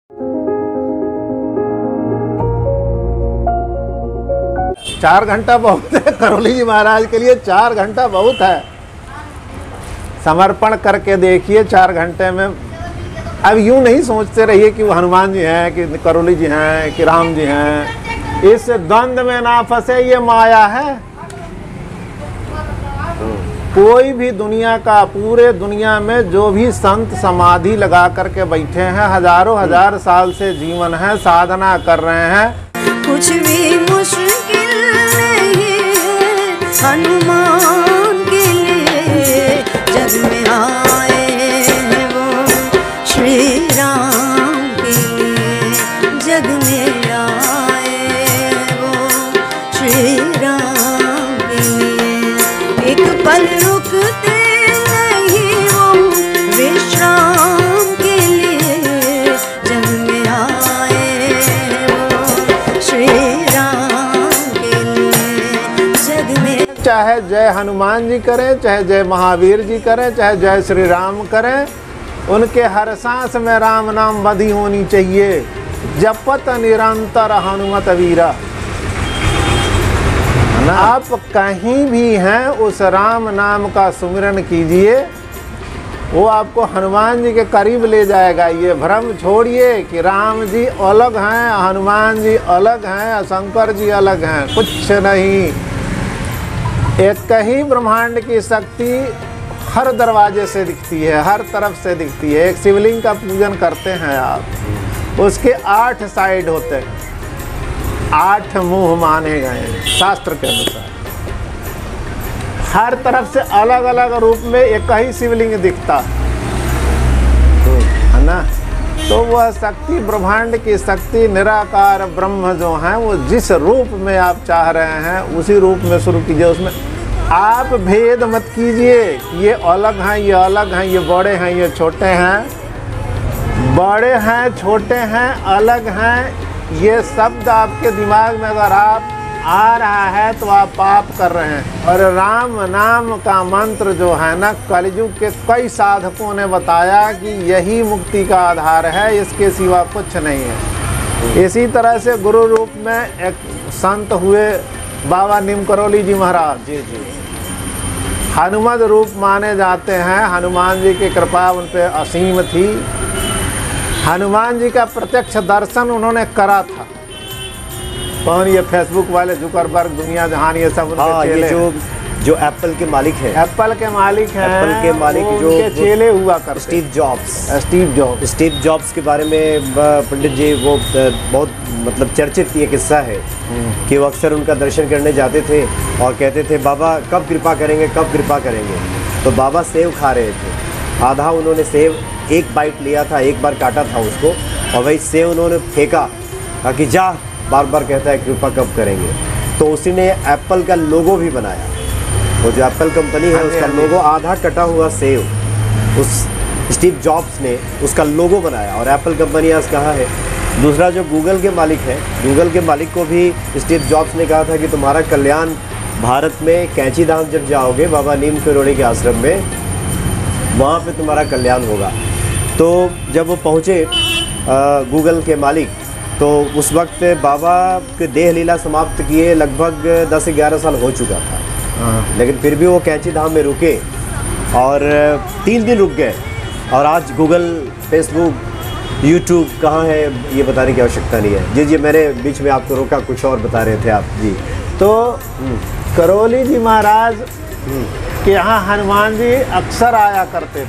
चार घंटा बहुत है करौली जी महाराज के लिए, 4 घंटा बहुत है। समर्पण करके देखिए 4 घंटे में। अब यूं नहीं सोचते रहिए कि वो हनुमान जी हैं, कि करौली जी हैं, कि राम जी हैं। इस द्वंद में ना फंसे, ये माया है। कोई भी दुनिया का, पूरे दुनिया में जो भी संत समाधि लगा करके बैठे हैं, हजारों हजार साल से जीवन है, साधना कर रहे हैं। कुछ भी मुश्किल नहीं है हनुमान के लिए, जग में आए हैं वो श्री राम के लिए, जग में आए हैं वो श्री राम के लिए। एक पल रुकते नहीं वो विश्राम के लिए, जग में आए हैं वो श्री राम के लिए, जग में। चाहे जय हनुमान जी करें, चाहे जय महावीर जी करें, चाहे जय श्री राम करें, उनके हर सांस में राम नाम बधी होनी चाहिए। जपत निरंतर हनुमत वीरा। आप कहीं भी हैं, उस राम नाम का सुमिरन कीजिए, वो आपको हनुमान जी के करीब ले जाएगा। ये भ्रम छोड़िए कि राम जी अलग हैं, हनुमान जी अलग हैं, शंकर जी अलग हैं। कुछ नहीं, एक ही ब्रह्मांड की शक्ति हर दरवाजे से दिखती है, हर तरफ से दिखती है। एक शिवलिंग का पूजन करते हैं आप, उसके 8 साइड होते हैं, 8 मुंह माने गए शास्त्र के अनुसार। हर तरफ से अलग अलग रूप में एक ही शिवलिंग दिखता है ना। तो वह शक्ति, ब्रह्मांड की शक्ति, निराकार ब्रह्म जो है, वो जिस रूप में आप चाह रहे हैं उसी रूप में शुरू कीजिए। उसमें आप भेद मत कीजिए, ये अलग हैं, ये अलग हैं, ये बड़े हैं, ये छोटे हैं। बड़े हैं, छोटे हैं, अलग हैं, ये शब्द आपके दिमाग में अगर आप आ रहा है तो आप पाप कर रहे हैं। और राम नाम का मंत्र जो है ना, कलयुग के कई साधकों ने बताया कि यही मुक्ति का आधार है, इसके सिवा कुछ नहीं है। इसी तरह से गुरु रूप में एक संत हुए बाबा नीम करौली जी महाराज, जी जी, हनुमत रूप माने जाते हैं। हनुमान जी की कृपा उन पर असीम थी। हनुमान जी का प्रत्यक्ष दर्शन उन्होंने करा था। कौन? ये फेसबुक वाले जुकरबर्ग, दुनिया जहान, ये सब उनके चेले। ये जो एप्पल के मालिक हैं, एप्पल के मालिक हैं, एप्पल के मालिक जो उनके चेले हुआ करते। स्टीव जॉब्स के बारे में पंडित जी वो बहुत मतलब चर्चित ये किस्सा है कि वो अक्सर उनका दर्शन करने जाते थे और कहते थे बाबा कब कृपा करेंगे, कब कृपा करेंगे। तो बाबा सेव खा रहे थे, आधा उन्होंने सेव एक बाइट लिया था, एक बार काटा था उसको, और वही सेव उन्होंने फेंका कि जा, बार बार कहता है कृपा कब करेंगे। तो उसी ने एप्पल का लोगो भी बनाया। वो जो एप्पल कंपनी है उसका लोगो आधा कटा हुआ सेव, उस स्टीव जॉब्स ने उसका लोगो बनाया और एप्पल कंपनी आज कहाँ है। दूसरा जो गूगल के मालिक हैं, गूगल के मालिक को भी स्टीव जॉब्स ने कहा था कि तुम्हारा कल्याण भारत में कैंची धाम जब जाओगे बाबा नीम करौली के आश्रम में, वहाँ पे तुम्हारा कल्याण होगा। तो जब वो पहुँचे गूगल के मालिक, तो उस वक्त बाबा के देह लीला समाप्त किए लगभग 10-11 साल हो चुका था। लेकिन फिर भी वो कैंची धाम में रुके और 3 दिन रुक गए। और आज गूगल, फेसबुक, यूट्यूब कहाँ है ये बताने की आवश्यकता नहीं है। जी जी, मैंने बीच में आपको रोका, कुछ और बता रहे थे आप जी। तो करौली जी महाराज के यहाँ हनुमान जी अक्सर आया करते थे,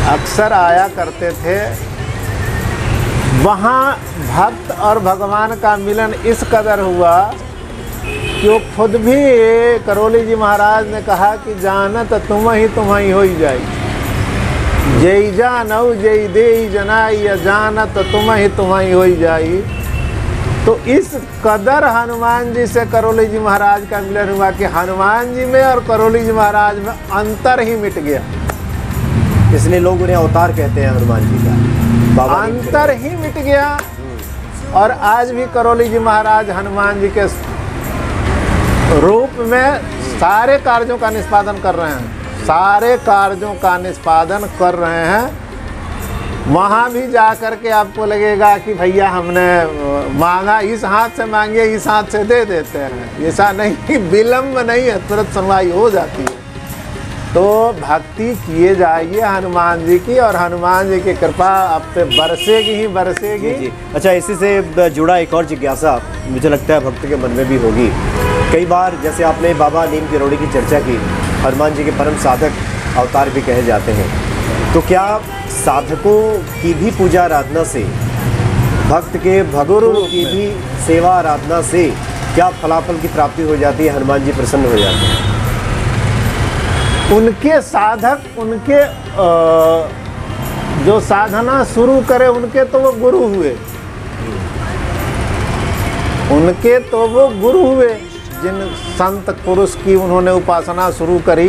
अक्सर आया करते थे। वहाँ भक्त और भगवान का मिलन इस कदर हुआ कि वो खुद भी, करौली जी महाराज ने कहा कि जानत तुम ही हो जाई, जय जानऊ जय दे जनाई, जानत तुम ही हो जाई। तो इस कदर हनुमान जी से करौली जी महाराज का मिलन हुआ कि हनुमान जी में और करौली जी महाराज में अंतर ही मिट गया। इसलिए लोग उन्हें अवतार कहते हैं हनुमान जी का, अंतर ही मिट गया। और आज भी करौली जी महाराज हनुमान जी के रूप में सारे कार्यों का निष्पादन कर रहे हैं, सारे कार्यों का निष्पादन कर रहे हैं। वहाँ भी जा कर के आपको लगेगा कि भैया हमने मांगा, इस हाथ से मांगे इस हाथ से दे देते हैं। ऐसा नहीं, विलम्ब नहीं है, तुरंत सुनवाई हो जाती है। तो भक्ति किए जाइए हनुमान जी की, और हनुमान जी की कृपा आप पे बरसेगी ही बरसेगी। जी। अच्छा, इसी से जुड़ा एक और जिज्ञासा मुझे लगता है भक्त के मन में भी होगी। कई बार जैसे आपने बाबा नीम किरोड़ी की चर्चा की, हनुमान जी के परम साधक अवतार भी कहे जाते हैं, तो क्या साधकों की भी पूजा आराधना से, भक्त के भगुरु की भी सेवा आराधना से क्या फलाफल की प्राप्ति हो जाती है, हनुमान जी प्रसन्न हो जाते हैं? उनके साधक, उनके जो साधना शुरू करे उनके तो वो गुरु हुए, उनके तो वो गुरु हुए। जिन संत पुरुष की उन्होंने उपासना शुरू करी,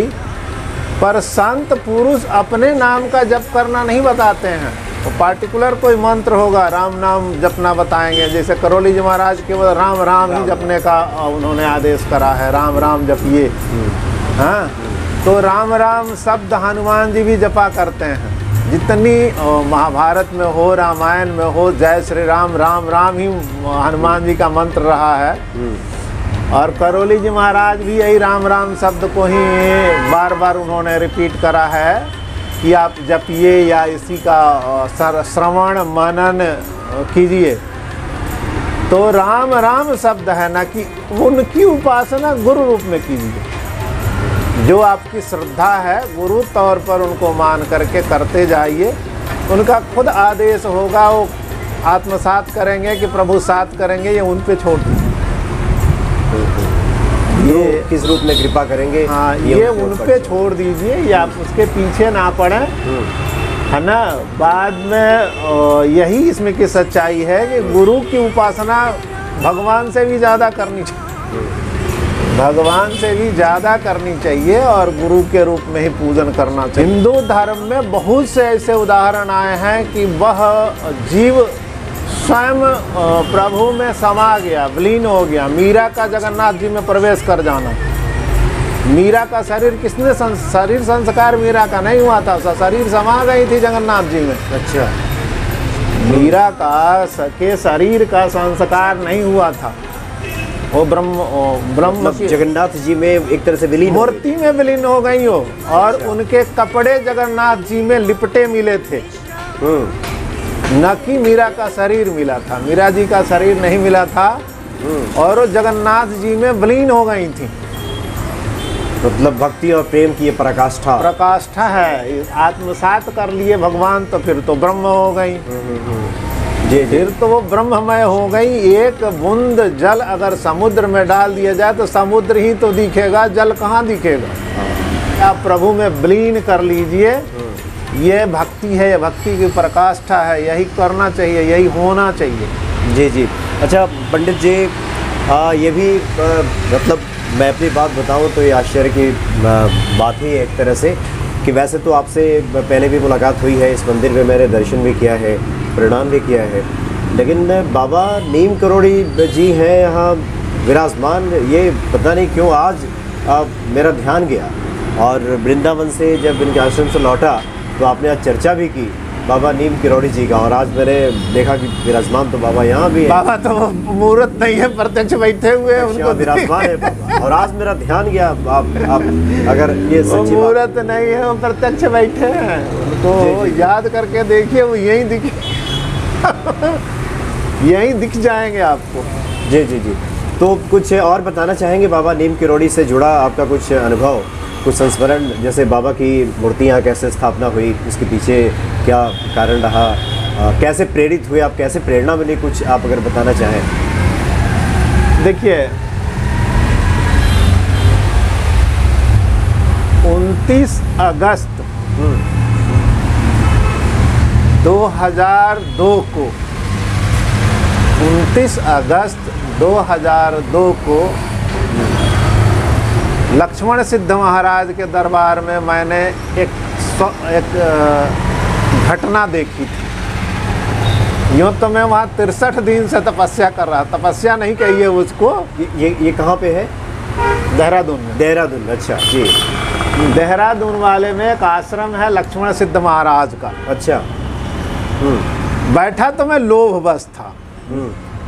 पर संत पुरुष अपने नाम का जप करना नहीं बताते हैं। तो पार्टिकुलर कोई मंत्र होगा, राम नाम जपना बताएंगे। जैसे करौली जी महाराज केवल राम राम ही जपने का उन्होंने आदेश करा है, राम राम जपिए। हाँ, तो राम राम शब्द हनुमान जी भी जपा करते हैं। जितनी महाभारत में हो, रामायण में हो, जय श्री राम, राम राम ही हनुमान जी का मंत्र रहा है। और करौली जी महाराज भी यही राम राम शब्द को ही बार बार उन्होंने रिपीट करा है कि आप जपिए या इसी का श्रवण मनन कीजिए। तो राम राम शब्द है ना, कि उनकी उपासना गुरु रूप में कीजिए। जो आपकी श्रद्धा है, गुरु तौर पर उनको मान करके करते जाइए। उनका खुद आदेश होगा, वो आत्मसात करेंगे कि प्रभु साथ करेंगे, ये उन पे छोड़ दीजिए। ये किस रूप में कृपा करेंगे, हाँ, ये उन पे छोड़ दीजिए, या आप उसके पीछे ना पड़े, है ना। बाद में यही इसमें की सच्चाई है कि गुरु की उपासना भगवान से भी ज़्यादा करनी चाहिए, भगवान से भी ज़्यादा करनी चाहिए, और गुरु के रूप में ही पूजन करना चाहिए। हिंदू धर्म में बहुत से ऐसे उदाहरण आए हैं कि वह जीव स्वयं प्रभु में समा गया, विलीन हो गया। मीरा का जगन्नाथ जी में प्रवेश कर जाना, मीरा का शरीर किसने शरीर संस्कार मीरा का नहीं हुआ था, शरीर समा गई थी जगन्नाथ जी में। अच्छा, मीरा का के शरीर का संस्कार नहीं हुआ था, वो ब्रह्म जगन्नाथ जी में एक तरह से विलीन, मूर्ति में विलीन हो गई हो। और उनके कपड़े जगन्नाथ जी में लिपटे मिले थे, न कि मीरा का शरीर मिला था। मीरा जी का शरीर नहीं मिला था, और वो जगन्नाथ जी में विलीन हो गई थी। मतलब भक्ति और प्रेम की ये प्रकाष्ठा है, आत्मसात कर लिए भगवान, तो फिर तो ब्रह्म हो गई। जी, फिर तो वो ब्रह्ममय हो गई। एक बूंद जल अगर समुद्र में डाल दिया जाए तो समुद्र ही तो दिखेगा, जल कहाँ दिखेगा। आप प्रभु में विलीन कर लीजिए, ये भक्ति है, ये भक्ति की प्रकाष्ठा है, यही करना चाहिए, यही होना चाहिए। जी जी। अच्छा पंडित जी, ये भी मतलब मैं अपनी बात बताऊं तो ये आश्चर्य की बात ही है एक तरह से, कि वैसे तो आपसे पहले भी मुलाकात हुई है, इस मंदिर में मैंने दर्शन भी किया है, प्रणाम भी किया है, लेकिन बाबा नीम किरोड़ी जी हैं यहाँ विराजमान। ये पता नहीं क्यों आज मेरा ध्यान गया, और वृंदावन से जब इनके आश्रम से लौटा तो आपने आज चर्चा भी की बाबा नीम किरोड़ी जी का, और आज मैंने देखा कि विराजमान तो बाबा यहाँ भी है। बाबा तो मूर्त नहीं है, प्रत्यक्ष बैठे हुए हैं, उनको विराजमान है बाबा। और आज मेरा ध्यान गया, आप अगर ये सच्ची मूर्त नहीं है, वो प्रत्यक्ष बैठे हैं, उनको याद करके देखिए, वो यहीं दिख यहीं दिख जाएंगे आपको। जी जी जी। तो कुछ और बताना चाहेंगे बाबा नीम किरोड़ी से जुड़ा आपका कुछ अनुभव, कुछ संस्मरण, जैसे बाबा की मूर्ति यहाँ कैसे स्थापना हुई, उसके पीछे क्या कारण रहा, कैसे प्रेरित हुए आप, कैसे प्रेरणा मिली, कुछ आप अगर बताना चाहें। देखिए, 29 अगस्त 2002 को 29 अगस्त 2002 को लक्ष्मण सिद्ध महाराज के दरबार में मैंने एक घटना देखी थी। यूँ तो मैं वहाँ 63 दिन से तपस्या कर रहा, तपस्या नहीं कहिए उसको। ये कहाँ पे है? देहरादून में। देहरादून, अच्छा जी। देहरादून वाले में एक आश्रम है लक्ष्मण सिद्ध महाराज का। अच्छा। बैठा तो मैं लोभ बस था,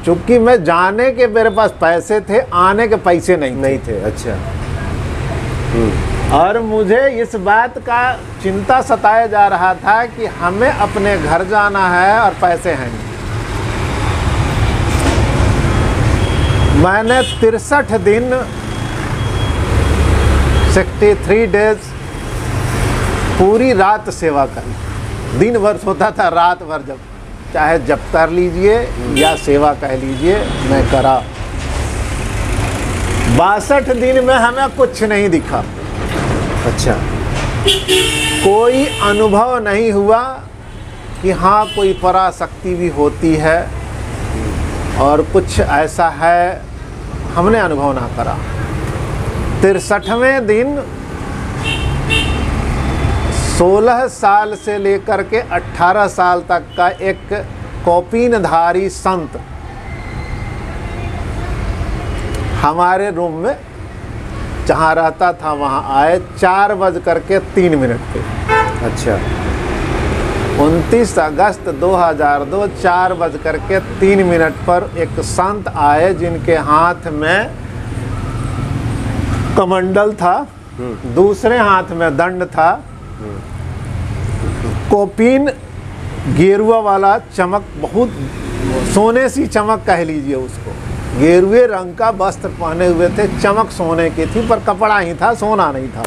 चूंकि मैं जाने के मेरे पास पैसे थे, आने के पैसे नहीं थे। अच्छा। और मुझे इस बात का चिंता सताया जा रहा था कि हमें अपने घर जाना है और पैसे हैं नहीं। मैंने 63 दिन 63 डेज पूरी रात सेवा करी। दिन भर सोता था, रात भर जब चाहे जप कर लीजिए या सेवा कह लीजिए, मैं करा। 62 दिन में हमें कुछ नहीं दिखा। अच्छा। कोई अनुभव नहीं हुआ कि हाँ कोई पराशक्ति भी होती है और कुछ ऐसा है, हमने अनुभव ना करा। 63वें दिन 16 साल से लेकर के 18 साल तक का एक कौपीनधारी संत हमारे रूम में जहाँ रहता था वहाँ आए 4:03 पे। अच्छा। 29 अगस्त 2002 4:03 पर एक संत आए जिनके हाथ में कमंडल था, दूसरे हाथ में दंड था, कौपीन गेरुआ वाला चमक, बहुत सोने सी चमक कह लीजिए उसको, गेरुए रंग का वस्त्र पहने हुए थे, चमक सोने की थी पर कपड़ा ही था, सोना नहीं था।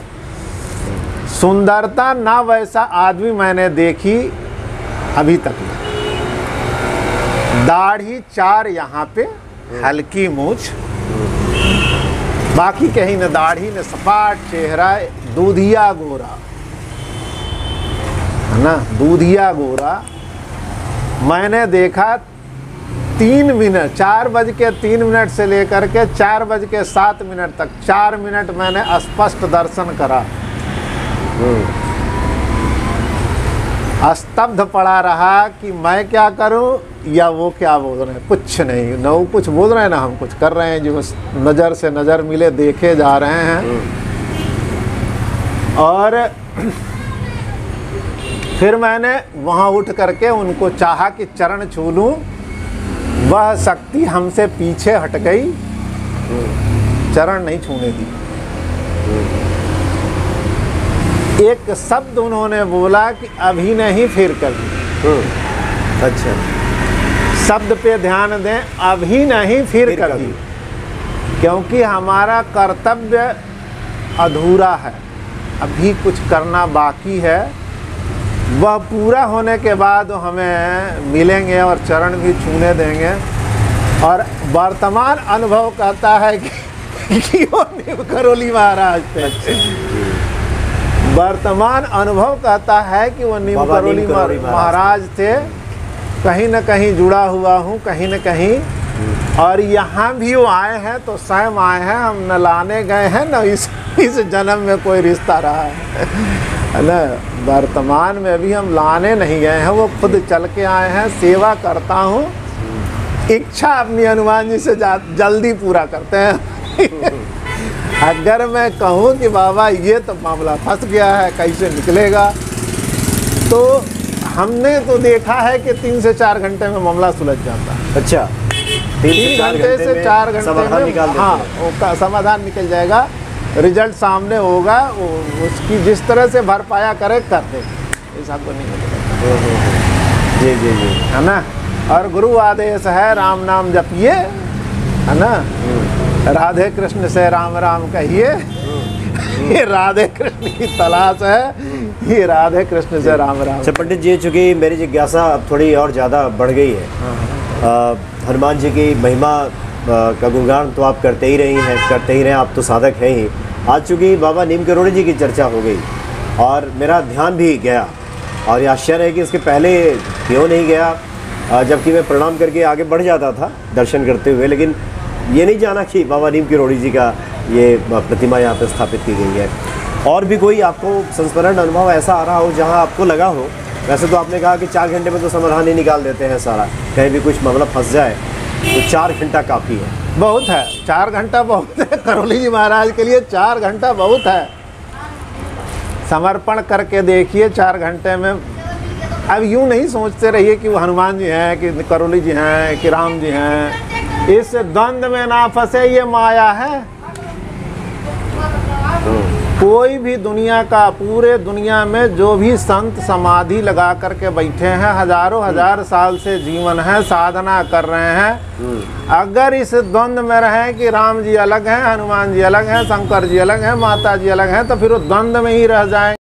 सुंदरता ना वैसा आदमी मैंने देखी अभी तक। दाढ़ी 4 यहाँ पे, हल्की मूछ, बाकी कहीं न दाढ़ी न सपाट चेहरा, दूधिया गोरा है ना, दूधिया गोरा। मैंने देखा 3 मिनट, 4:03 से लेकर के 4:07 तक 4 मिनट मैंने स्पष्ट दर्शन करा। स्तब्ध पड़ा रहा कि मैं क्या करूं या वो क्या बोल रहे हैं, कुछ नहीं, न वो कुछ बोल रहे हैं ना हम कुछ कर रहे हैं, जो नज़र से नज़र मिले देखे जा रहे हैं। और फिर मैंने वहाँ उठ करके उनको चाहा कि चरण छू लूँ, वह शक्ति हमसे पीछे हट गई, चरण नहीं छूने दी। एक शब्द उन्होंने बोला कि अभी नहीं फिर कभी। अच्छा। शब्द पे ध्यान दें, अभी नहीं फिर कभी, क्योंकि हमारा कर्तव्य अधूरा है, अभी कुछ करना बाकी है। वह पूरा होने के बाद हमें मिलेंगे और चरण भी छूने देंगे। और वर्तमान अनुभव कहता है कि वो नीम करोली महाराज थे। वर्तमान अनुभव कहता है कि वो नीम करोली महाराज थे। कहीं न कहीं जुड़ा हुआ हूँ, कहीं न कहीं। और यहाँ भी वो आए हैं तो स्वयं आए हैं, हम न लाने गए हैं न इस जन्म में कोई रिश्ता रहा है ना। वर्तमान में भी हम लाने नहीं गए हैं, वो खुद चल के आए हैं। सेवा करता हूँ, इच्छा अपनी हनुमान जी से जल्दी पूरा करते हैं। अगर मैं कहूँ कि बाबा ये तो मामला फंस गया है, कैसे निकलेगा, तो हमने तो देखा है कि 3 से 4 घंटे में मामला सुलझ जाता है। अच्छा, 3 घंटे से 4 घंटे में हाँ उसका समाधान निकल जाएगा, रिजल्ट सामने होगा। उसकी जिस तरह से भरपाया करे कर दे, इस आपको नहीं मिलेगा। जी जी जी, है ना। और गुरु आदेश है राम नाम जपिए, है ना, राधे कृष्ण से राम राम कहिए। ये राधे कृष्ण की तलाश है, ये राधे कृष्ण से राम राम। अच्छा पंडित जी, चूँकि मेरी जिज्ञासा अब थोड़ी और ज़्यादा बढ़ गई है। हनुमान जी की महिमा का गुणगान तो आप करते ही रहे, आप तो साधक हैं ही। आज चूँकि बाबा नीम करोली जी की चर्चा हो गई और मेरा ध्यान भी गया, और ये आश्चर्य है कि इसके पहले क्यों नहीं गया, जबकि मैं प्रणाम करके आगे बढ़ जाता था दर्शन करते हुए, लेकिन ये नहीं जाना कि बाबा नीम करोली जी का ये प्रतिमा यहाँ पर स्थापित की गई है। और भी कोई आपको संस्मरण अनुभव ऐसा आ रहा हो जहाँ आपको लगा हो, वैसे तो आपने कहा कि 4 घंटे में तो समाधान ही निकाल देते हैं सारा, कहीं भी कुछ मामला फंस जाए तो 4 घंटा काफ़ी है। बहुत है, 4 घंटा बहुत है करोली जी महाराज के लिए। 4 घंटा बहुत है। समर्पण करके देखिए, 4 घंटे में अब यूं नहीं सोचते रहिए कि वो हनुमान जी हैं, कि करोली जी हैं, कि राम जी हैं। इस द्वंद्व में ना फंसे, ये माया है। कोई भी दुनिया का, पूरे दुनिया में जो भी संत समाधि लगा करके बैठे हैं, हजारों हजार साल से जीवन है, साधना कर रहे हैं, अगर इस द्वंद्व में रहें कि राम जी अलग हैं, हनुमान जी अलग हैं, शंकर जी अलग हैं, माता जी अलग हैं, तो फिर वो द्वंद्व में ही रह जाएं।